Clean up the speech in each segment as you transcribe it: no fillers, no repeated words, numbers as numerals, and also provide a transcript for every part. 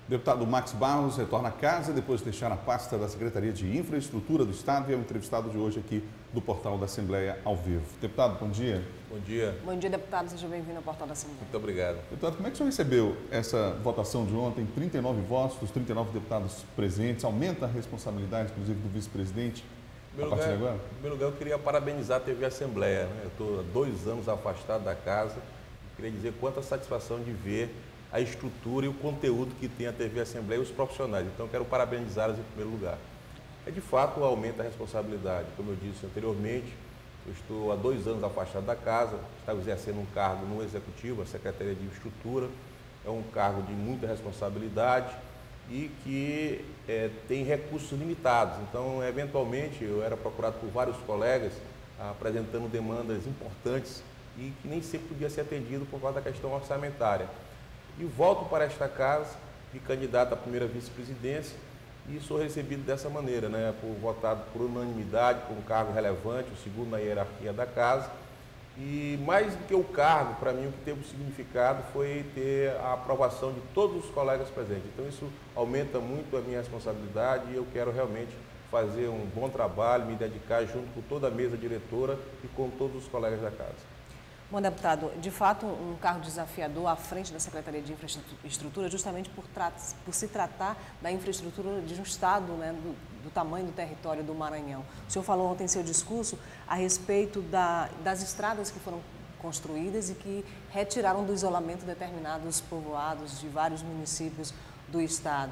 Deputado Max Barros retorna a casa depois de deixar a pasta da Secretaria de Infraestrutura do Estado e é o entrevistado de hoje aqui do Portal da Assembleia ao vivo. Deputado, bom dia. Bom dia. Bom dia, deputado. Seja bem-vindo ao Portal da Assembleia. Muito obrigado. Deputado, como é que o senhor recebeu essa votação de ontem? 39 votos dos 39 deputados presentes. Aumenta a responsabilidade, inclusive, do vice-presidente a partir de agora? Em primeiro lugar, eu queria parabenizar a TV Assembleia. Eu estou há 2 anos afastado da casa. Queria dizer quanta satisfação de ver a estrutura e o conteúdo que tem a TV Assembleia e os profissionais. Então, quero parabenizá-los em primeiro lugar. De fato, aumenta a responsabilidade. Como eu disse anteriormente, eu estou há 2 anos afastado da casa, estava exercendo um cargo no Executivo, a Secretaria de Infraestrutura. É um cargo de muita responsabilidade e que tem recursos limitados. Então, eventualmente, eu era procurado por vários colegas apresentando demandas importantes e que nem sempre podia ser atendido por causa da questão orçamentária. E volto para esta casa, de candidato à primeira vice-presidência, e sou recebido dessa maneira, votado por unanimidade, por um cargo relevante, o segundo na hierarquia da casa. E mais do que o cargo, para mim o que teve significado foi ter a aprovação de todos os colegas presentes. Então isso aumenta muito a minha responsabilidade e eu quero realmente fazer um bom trabalho, me dedicar junto com toda a mesa diretora e com todos os colegas da casa. Bom, deputado, de fato, um cargo desafiador à frente da Secretaria de Infraestrutura, justamente por se tratar da infraestrutura de um estado, do tamanho do território do Maranhão. O senhor falou ontem em seu discurso a respeito das estradas que foram construídas e que retiraram do isolamento determinados povoados de vários municípios do estado.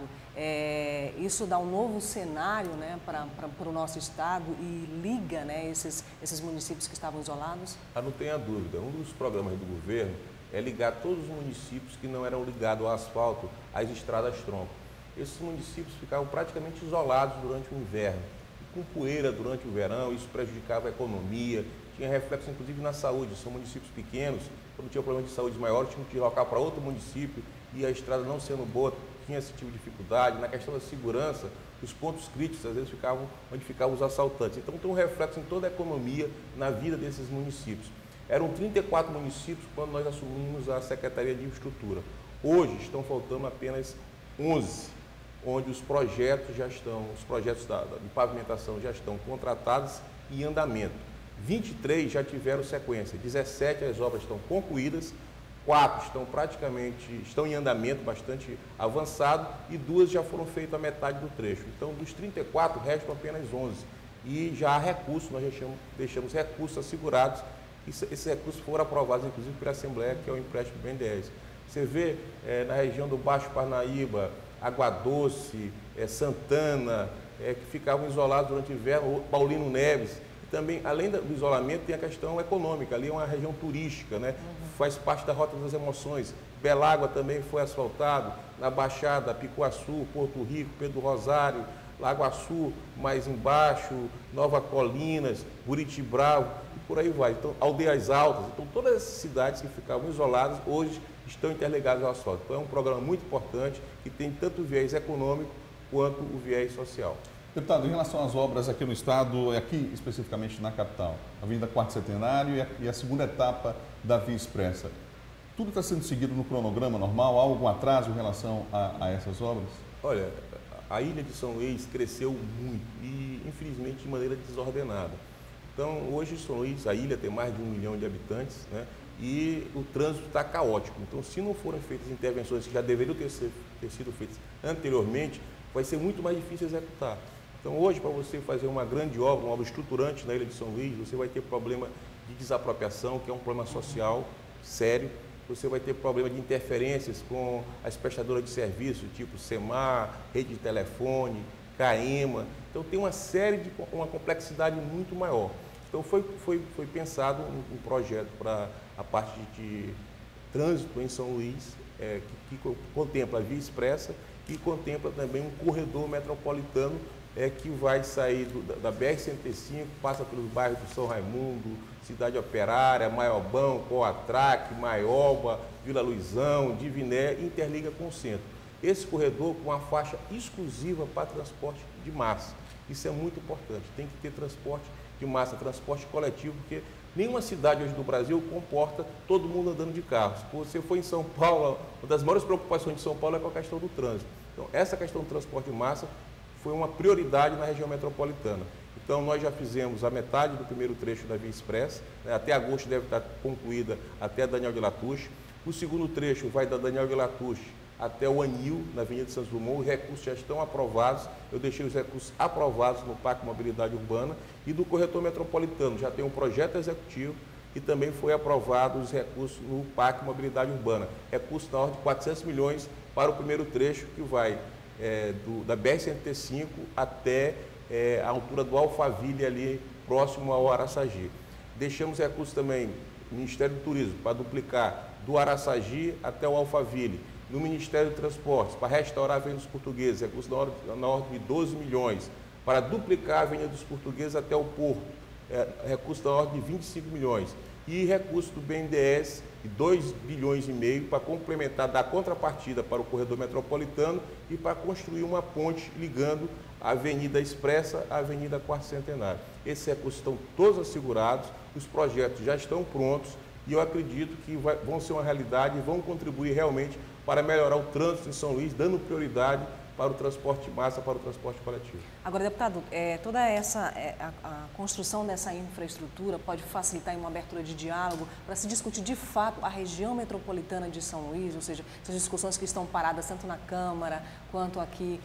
Isso dá um novo cenário para o nosso estado e liga esses municípios que estavam isolados? Não tenha dúvida, um dos programas do governo é ligar todos os municípios que não eram ligados ao asfalto às estradas tronco. Esses municípios ficavam praticamente isolados durante o inverno, com poeira durante o verão, isso prejudicava a economia, tinha reflexo inclusive na saúde. São municípios pequenos, quando tinha problema de saúde maior, tinham que deslocar para outro município e a estrada não sendo boa, tinha esse tipo de dificuldade. Na questão da segurança, os pontos críticos às vezes ficavam onde ficavam os assaltantes. Então tem um reflexo em toda a economia, na vida desses municípios. Eram 34 municípios quando nós assumimos a Secretaria de Infraestrutura. Hoje estão faltando apenas 11, onde os projetos de pavimentação já estão contratados e em andamento. 23 já tiveram sequência, 17 as obras estão concluídas, 4 estão em andamento bastante avançado e 2 já foram feitas a metade do trecho. Então, dos 34, restam apenas 11. E já há recursos, nós deixamos recursos assegurados. Esses recursos foram aprovados, inclusive, pela Assembleia, que é o empréstimo BNDES. Você vê na região do Baixo Parnaíba, Água Doce, Santana, que ficavam isolados durante o inverno, Paulino Neves. E também, além do isolamento, tem a questão econômica. Ali é uma região turística, faz parte da Rota das Emoções. Belágua também foi asfaltado, na Baixada, Picuaçu, Porto Rico, Pedro Rosário, Lagoaçu, mais embaixo, Nova Colinas, Buriti Bravo, e por aí vai. Então, Aldeias Altas. Então, todas essas cidades que ficavam isoladas, hoje estão interligadas ao asfalto. Então, é um programa muito importante, que tem tanto o viés econômico quanto o viés social. Deputado, em relação às obras aqui no estado, aqui especificamente na capital, a Avenida Quarto Centenário e a segunda etapa da Via Expressa, tudo está sendo seguido no cronograma normal? Há algum atraso em relação a essas obras? Olha, a ilha de São Luís cresceu muito e, infelizmente, de maneira desordenada. Então, hoje, São Luís, a ilha tem mais de 1 milhão de habitantes, e o trânsito está caótico. Então, se não forem feitas intervenções que já deveriam ter sido feitas anteriormente, vai ser muito mais difícil executar. Então, hoje, para você fazer uma grande obra, uma obra estruturante na ilha de São Luís, você vai ter problema de desapropriação, que é um problema social sério. Você vai ter problema de interferências com as prestadoras de serviço, tipo SEMAR, Rede de Telefone, CAEMA. Então, tem uma complexidade muito maior. Então, foi pensado um projeto para a parte de trânsito em São Luís, que contempla a Via Expressa e contempla também um corredor metropolitano que vai sair da BR-105, passa pelos bairros do São Raimundo, Cidade Operária, Maiobão, Coatraque, Maioba, Vila Luizão, Diviné, interliga com o centro. Esse corredor com uma faixa exclusiva para transporte de massa. Isso é muito importante, tem que ter transporte de massa, transporte coletivo, porque Nenhuma cidade hoje do Brasil comporta todo mundo andando de carro. Se você for em São Paulo, uma das maiores preocupações de São Paulo é com a questão do trânsito. Então, essa questão do transporte de massa foi uma prioridade na região metropolitana. Então, nós já fizemos a metade do primeiro trecho da Via Expressa, né? Até agosto deve estar concluída até Daniel de Latouche. O segundo trecho vai da Daniel de Latouche até o Anil, na Avenida de Santos Dumont. Os recursos já estão aprovados, eu deixei os recursos aprovados no Pacto Mobilidade Urbana, e do corredor metropolitano já tem um projeto executivo e também foi aprovado os recursos no Pacto Mobilidade Urbana. Recursos na ordem de 400 milhões para o primeiro trecho, que vai da BR-105 até a altura do Alphaville, ali próximo ao Araçagi. Deixamos recursos também no Ministério do Turismo para duplicar do Araçagi até o Alphaville. No Ministério do Transportes, para restaurar a Avenida dos Portugueses, recursos na ordem de 12 milhões. Para duplicar a Avenida dos Portugueses até o Porto, recursos na ordem de 25 milhões. E recursos do BNDES de 2,5 bilhões para complementar, dar contrapartida para o corredor metropolitano e para construir uma ponte ligando a Avenida Expressa à Avenida Quarto Centenário. Esses recursos estão todos assegurados, os projetos já estão prontos e eu acredito que vão ser uma realidade e vão contribuir realmente para melhorar o trânsito em São Luís, dando prioridade para o transporte de massa, para o transporte coletivo. Agora, deputado, toda a construção dessa infraestrutura pode facilitar em uma abertura de diálogo para se discutir de fato a região metropolitana de São Luís, ou seja, essas discussões que estão paradas tanto na Câmara quanto aqui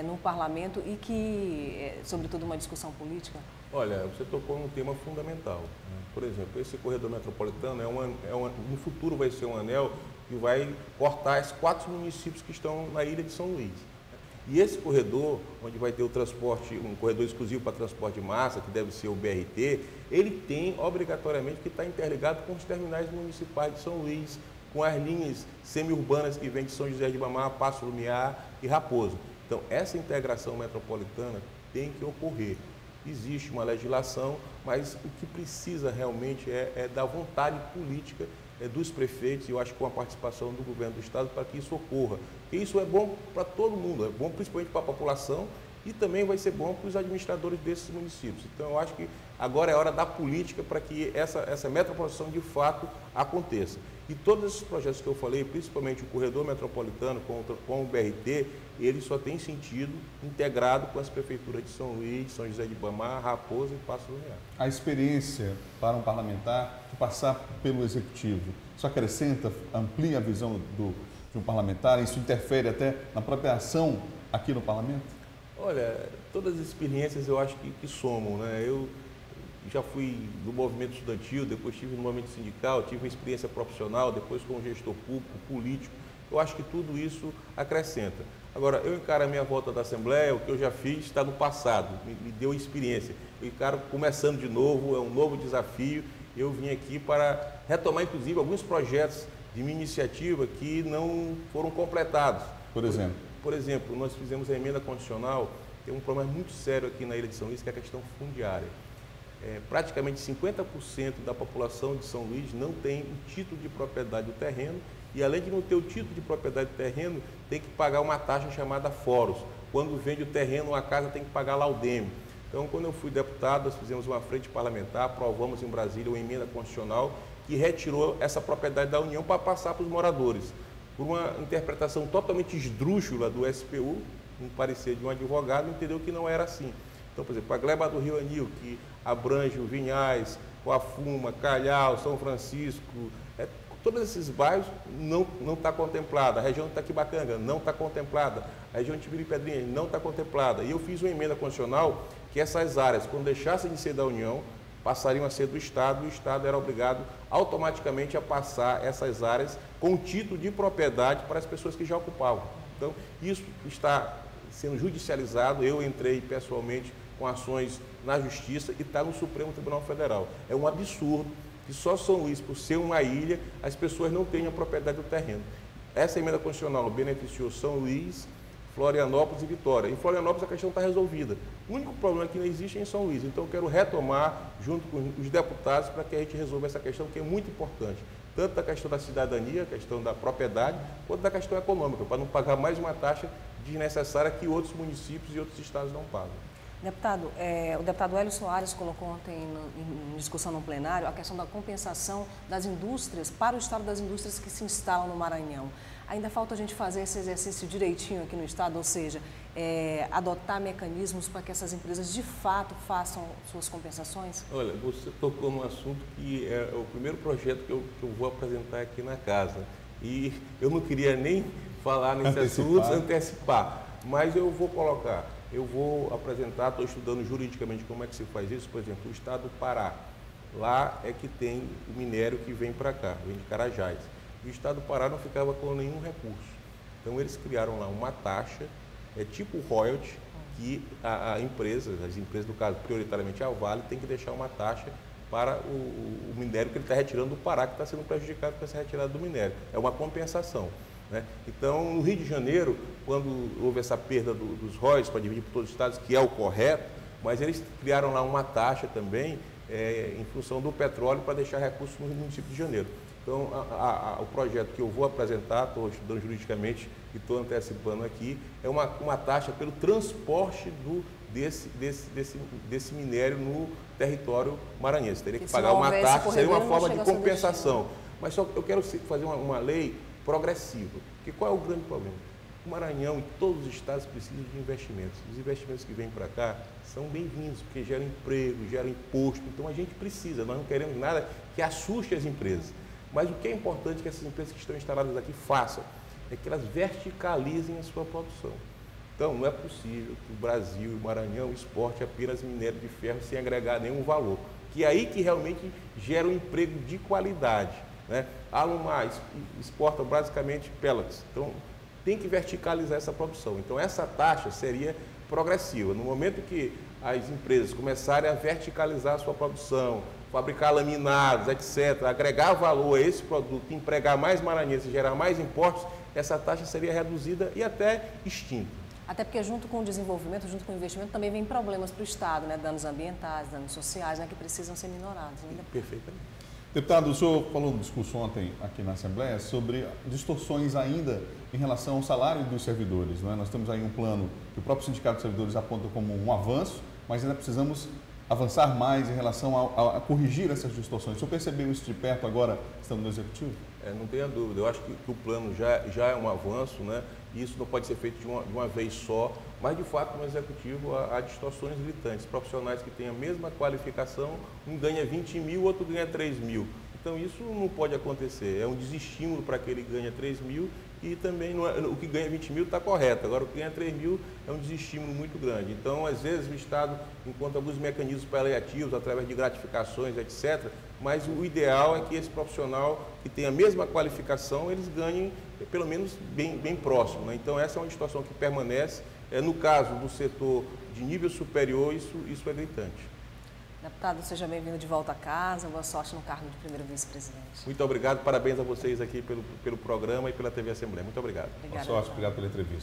no Parlamento e que, sobretudo, uma discussão política? Olha, você tocou num tema fundamental. Por exemplo, esse corredor metropolitano no futuro vai ser um anel que vai cortar os 4 municípios que estão na ilha de São Luís. E esse corredor, onde vai ter o transporte, um corredor exclusivo para transporte de massa, que deve ser o BRT, ele tem obrigatoriamente que estar interligado com os terminais municipais de São Luís, com as linhas semi-urbanas que vêm de São José de Ribamar, Passo Lumiar e Raposo. Então, essa integração metropolitana tem que ocorrer. Existe uma legislação, mas o que precisa realmente é da vontade política dos prefeitos, e eu acho que com a participação do governo do estado, para que isso ocorra. Porque isso é bom para todo mundo, é bom principalmente para a população e também vai ser bom para os administradores desses municípios. Então, eu acho que agora é hora da política para que essa metropolização de fato aconteça. E todos esses projetos que eu falei, principalmente o corredor metropolitano com o BRT, ele só tem sentido integrado com as prefeituras de São Luís, São José de Ribamar, Raposo e Passo Lumiar. A experiência para um parlamentar de passar pelo executivo, isso acrescenta, amplia a visão de um parlamentar, isso interfere até na própria ação aqui no parlamento? Olha, todas as experiências eu acho que somam, né? Eu já fui do movimento estudantil, depois estive no movimento sindical, tive uma experiência profissional, depois como gestor público, político. Eu acho que tudo isso acrescenta. Agora, eu encaro a minha volta da Assembleia, o que eu já fiz está no passado, me deu experiência. Eu encaro começando de novo, é um novo desafio. Eu vim aqui para retomar, inclusive, alguns projetos de minha iniciativa que não foram completados. Por exemplo? Por exemplo, nós fizemos a emenda condicional, tem um problema muito sério aqui na Ilha de São Luís, que é a questão fundiária. Praticamente 50% da população de São Luís não tem o título de propriedade do terreno e, além de não ter o título de propriedade do terreno, tem que pagar uma taxa chamada foros. Quando vende o terreno, a casa tem que pagar laudêmio. Então, quando eu fui deputado, nós fizemos uma frente parlamentar, aprovamos em Brasília uma emenda constitucional que retirou essa propriedade da União para passar para os moradores. Por uma interpretação totalmente esdrúxula do SPU, um parecer de um advogado, entendeu que não era assim. Então, por exemplo, a gleba do Rio Anil, que abrange o Vinhais, Coafuma, Calhau, São Francisco, todos esses bairros não está contemplada. A região de Itaquibacanga não está contemplada. A região de Tibiri Pedrinha não está contemplada. E eu fiz uma emenda constitucional que essas áreas, quando deixassem de ser da União, passariam a ser do Estado, e o Estado era obrigado automaticamente a passar essas áreas com título de propriedade para as pessoas que já ocupavam. Então, isso está sendo judicializado. Eu entrei pessoalmente com ações na Justiça e está no Supremo Tribunal Federal. É um absurdo que só São Luís, por ser uma ilha, as pessoas não tenham propriedade do terreno. Essa emenda constitucional beneficiou São Luís, Florianópolis e Vitória. Em Florianópolis a questão está resolvida. O único problema que não existe é em São Luís. Então eu quero retomar junto com os deputados para que a gente resolva essa questão, que é muito importante. Tanto da questão da cidadania, a questão da propriedade, quanto da questão econômica, para não pagar mais uma taxa desnecessária que outros municípios e outros estados não pagam. Deputado, o deputado Hélio Soares colocou ontem em discussão no plenário a questão da compensação das indústrias para o estado das indústrias que se instalam no Maranhão. Ainda falta a gente fazer esse exercício direitinho aqui no estado, ou seja, adotar mecanismos para que essas empresas de fato façam suas compensações? Olha, você tocou num assunto que é o primeiro projeto que eu vou apresentar aqui na casa. E eu não queria nem falar nesse assunto, antecipar, mas eu vou colocar. Eu vou apresentar, estou estudando juridicamente como é que se faz isso. Por exemplo, o estado do Pará, lá é que tem o minério que vem para cá, vem de Carajás. E o estado do Pará não ficava com nenhum recurso. Então eles criaram lá uma taxa, tipo royalty, que as empresas, no caso prioritariamente a Vale, tem que deixar uma taxa para o minério que ele está retirando do Pará, que está sendo prejudicado com essa retirada do minério. É uma compensação. Né? Então, no Rio de Janeiro, quando houve essa perda dos royalties para dividir por todos os estados, que é o correto, mas eles criaram lá uma taxa também em função do petróleo para deixar recursos no município de Janeiro. Então, o projeto que eu vou apresentar, estou estudando juridicamente e estou antecipando aqui, é uma taxa pelo transporte desse minério no território maranhense. Teria que pagar uma taxa, seria uma forma de compensação. Mas só eu quero fazer uma lei progressiva. Porque qual é o grande problema? O Maranhão e todos os estados precisam de investimentos. Os investimentos que vêm para cá são bem-vindos, porque geram emprego, geram imposto. Então a gente precisa, nós não queremos nada que assuste as empresas. Mas o que é importante que essas empresas que estão instaladas aqui façam é que elas verticalizem a sua produção. Então não é possível que o Brasil e o Maranhão exporte apenas minério de ferro sem agregar nenhum valor. Que é aí que realmente gera um emprego de qualidade. Né? A Alumar exporta basicamente pellets, então tem que verticalizar essa produção. Então essa taxa seria progressiva. No momento que as empresas começarem a verticalizar a sua produção, fabricar laminados, etc., agregar valor a esse produto, empregar mais maranhenses, gerar mais impostos, essa taxa seria reduzida e até extinta. Até porque junto com o desenvolvimento, junto com o investimento, também vem problemas para o Estado, né? Danos ambientais, danos sociais, né? Que precisam ser minorados. Perfeitamente. Deputado, o senhor falou no discurso ontem aqui na Assembleia sobre distorções ainda em relação ao salário dos servidores. Não é? Nós temos aí um plano que o próprio Sindicato de Servidores aponta como um avanço, mas ainda precisamos avançar mais em relação a corrigir essas distorções. O senhor percebeu isso de perto agora, estando no Executivo? Não tenha dúvida. Eu acho que o plano já é um avanço, né? E isso não pode ser feito de uma vez só, mas de fato no Executivo há distorções gritantes. Profissionais que têm a mesma qualificação, um ganha 20 mil, outro ganha 3 mil. Então isso não pode acontecer. É um desestímulo para aquele que ganha 3 mil e também o que ganha 20 mil está correto. Agora o que ganha 3 mil é um desestímulo muito grande. Então, às vezes, o Estado encontra alguns mecanismos paliativos através de gratificações, etc., mas o ideal é que esse profissional que tem a mesma qualificação, eles ganhem pelo menos bem próximo. Né? Então, essa é uma situação que permanece. No caso do setor de nível superior, isso é gritante. Deputado, seja bem-vindo de volta a casa. Boa sorte no cargo de primeiro vice-presidente. Muito obrigado. Parabéns a vocês aqui pelo programa e pela TV Assembleia. Muito obrigado. Boa sorte. Obrigado pela entrevista.